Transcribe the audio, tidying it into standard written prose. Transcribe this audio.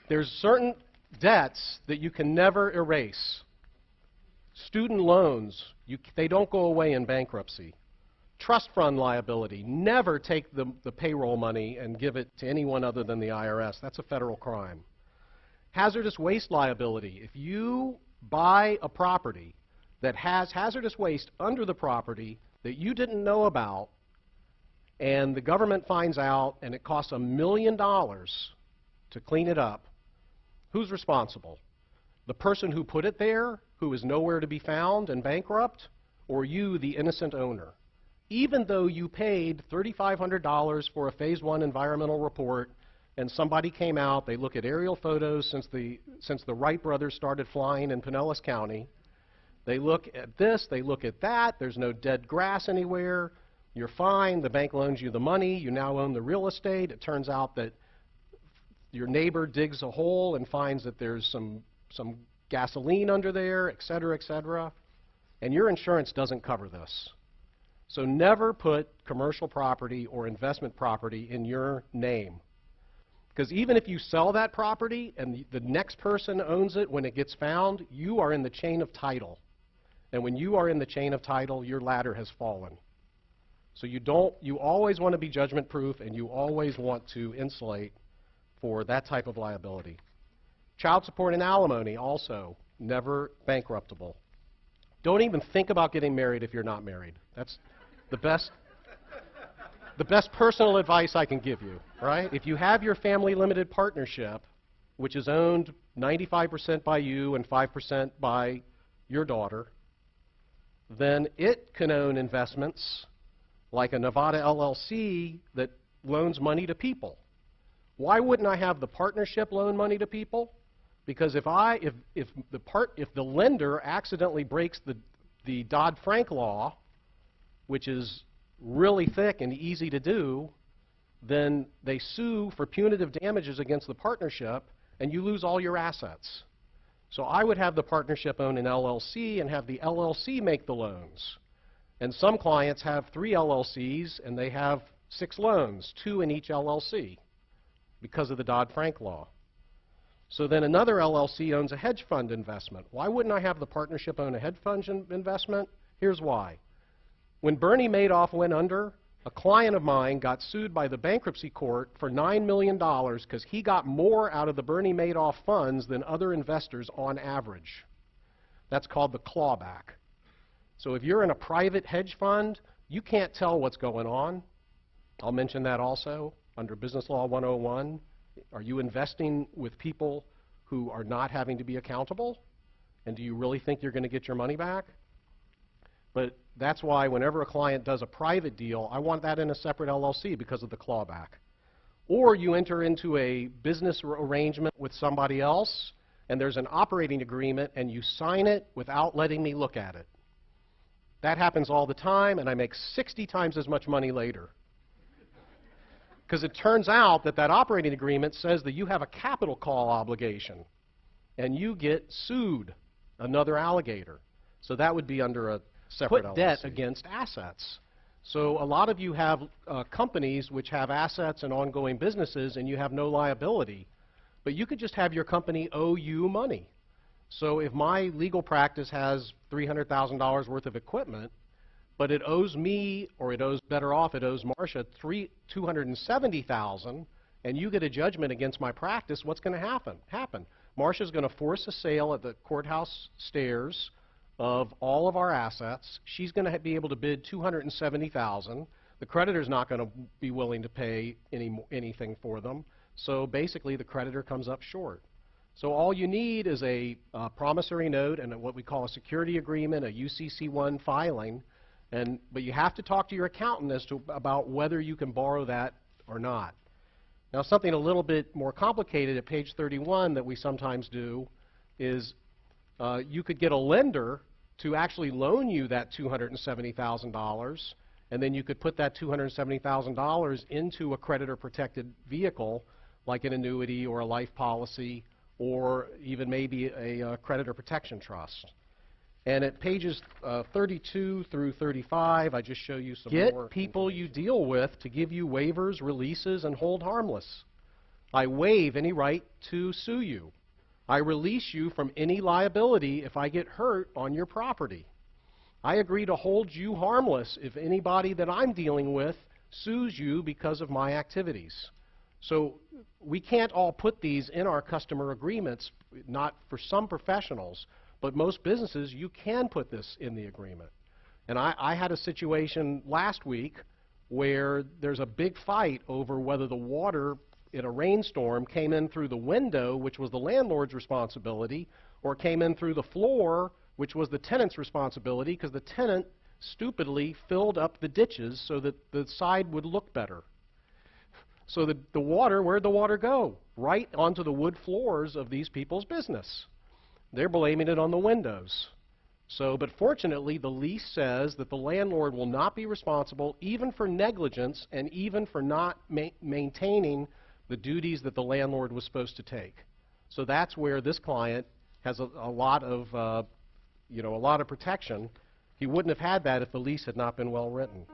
There's certain debts that you can never erase. Student loans, they don't go away in bankruptcy. Trust fund liability, never take the payroll money and give it to anyone other than the IRS. That's a federal crime. Hazardous waste liability, if you buy a property that has hazardous waste under the property that you didn't know about, and the government finds out and it costs $1 million to clean it up, who's responsible? The person who put it there, who is nowhere to be found and bankrupt, or you, the innocent owner? Even though you paid $3,500 for a Phase 1 environmental report, and somebody came out, they look at aerial photos since the Wright brothers started flying in Pinellas County. They look at this, they look at that, there's no dead grass anywhere, you're fine, the bank loans you the money, you now own the real estate. It turns out that your neighbor digs a hole and finds that there's some gasoline under there, et cetera, and your insurance doesn't cover this. So never put commercial property or investment property in your name. Because even if you sell that property and the next person owns it when it gets found, you are in the chain of title. And when you are in the chain of title, your ladder has fallen. So you always want to be judgment proof, and you always want to insulate for that type of liability. Child support and alimony, also never bankruptable. Don't even think about getting married if you're not married. That's the best personal advice I can give you, right? If you have your family limited partnership, which is owned 95% by you and 5% by your daughter, then it can own investments like a Nevada LLC that loans money to people. Why wouldn't I have the partnership loan money to people? Because if the lender accidentally breaks the Dodd-Frank law, which is really thick and easy to do, then they sue for punitive damages against the partnership, and you lose all your assets. So I would have the partnership own an LLC and have the LLC make the loans. And some clients have 3 LLCs, and they have 6 loans, 2 in each LLC, because of the Dodd-Frank law. So then another LLC owns a hedge fund investment. Why wouldn't I have the partnership own a hedge fund investment? Here's why. When Bernie Madoff went under, a client of mine got sued by the bankruptcy court for $9 million because he got more out of the Bernie Madoff funds than other investors on average. That's called the clawback. So if you're in a private hedge fund, you can't tell what's going on. I'll mention that also under Business Law 101. Are you investing with people who are not having to be accountable? And do you really think you're going to get your money back? But that's why whenever a client does a private deal, I want that in a separate LLC because of the clawback. Or you enter into a business arrangement with somebody else, and there's an operating agreement, and you sign it without letting me look at it. That happens all the time, and I make 60 times as much money later. Because it turns out that that operating agreement says that you have a capital call obligation, and you get sued, another alligator. So that would be under a separate LLC. Put debt against assets. So a lot of you have companies which have assets and ongoing businesses, and you have no liability. But you could just have your company owe you money. So if my legal practice has $300,000 worth of equipment, but it owes me, or it owes, better off, it owes Marcia $270,000, and you get a judgment against my practice, what's going to happen? Marcia's going to force a sale at the courthouse stairs of all of our assets. She's going to be able to bid $270,000. The creditor's not going to be willing to pay anything for them. So basically, the creditor comes up short. So all you need is a promissory note and what we call a security agreement, a UCC1 filing. But you have to talk to your accountant as to about whether you can borrow that or not. Now, something a little bit more complicated at page 31 that we sometimes do is you could get a lender to actually loan you that $270,000, and then you could put that $270,000 into a creditor-protected vehicle like an annuity or a life policy or even maybe a creditor protection trust. And at pages 32 through 35, I just show you some more. Get people you deal with to give you waivers, releases, and hold harmless. I waive any right to sue you. I release you from any liability if I get hurt on your property. I agree to hold you harmless if anybody that I'm dealing with sues you because of my activities. So we can't all put these in our customer agreements, not for some professionals, but most businesses you can put this in the agreement. And I had a situation last week where there's a big fight over whether the water in a rainstorm came in through the window, which was the landlord's responsibility, or came in through the floor, which was the tenant's responsibility, because the tenant stupidly filled up the ditches so that the side would look better. So the water, where'd the water go? Right onto the wood floors of these people's business. They're blaming it on the windows. So, but fortunately, the lease says that the landlord will not be responsible even for negligence and even for not maintaining the duties that the landlord was supposed to take. So that's where this client has a lot of, a lot of protection. He wouldn't have had that if the lease had not been well written.